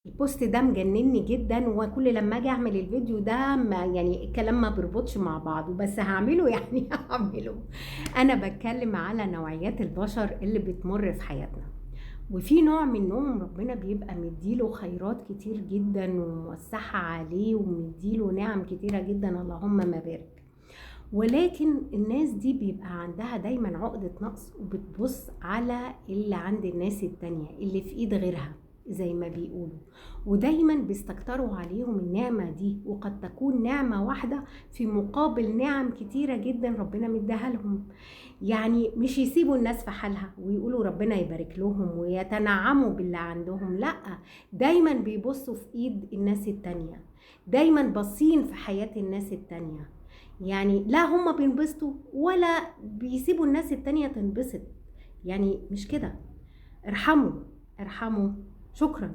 البوست ده مجنني جدًا، وكل لمّا آجي أعمل الفيديو ده ما يعني الكلام ما بيربطش مع بعضه، بس هاعمله يعني هاعمله. أنا باتكلم على نوعيات البشر اللي بتمُر في حياتنا، وفي نوع منهم ربنا بيبقى مدّي له خيرات كتير جدًا وموسّعها عليه ومدّي له نِعَم كتيرة جدًا، اللهم ما بارك. ولكن الناس دي بيبقى عندها دايمًا عقدة نقص، وبتبُص على اللي عند الناس التانية، اللي في إيد غيرها زي ما بيقولوا، ودايمًا بيستكتروا عليهم النعمة دي، وقد تكون نعمة واحدة في مقابل نِعَم كتيرة جدًا ربنا مدّيها لهم. يعني مش يسيبوا الناس في حالها ويقولوا ربنا يبارك لهم ويتنعموا باللي عندهم، لأ، دايمًا بيبُصّوا في إيد الناس التانية، دايمًا باصين في حياة الناس التانية. يعني لا هم بينبسطوا ولا بيسيبوا الناس التانية تنبسط، يعني مش كده. ارحموا، ارحموا. شكرًا.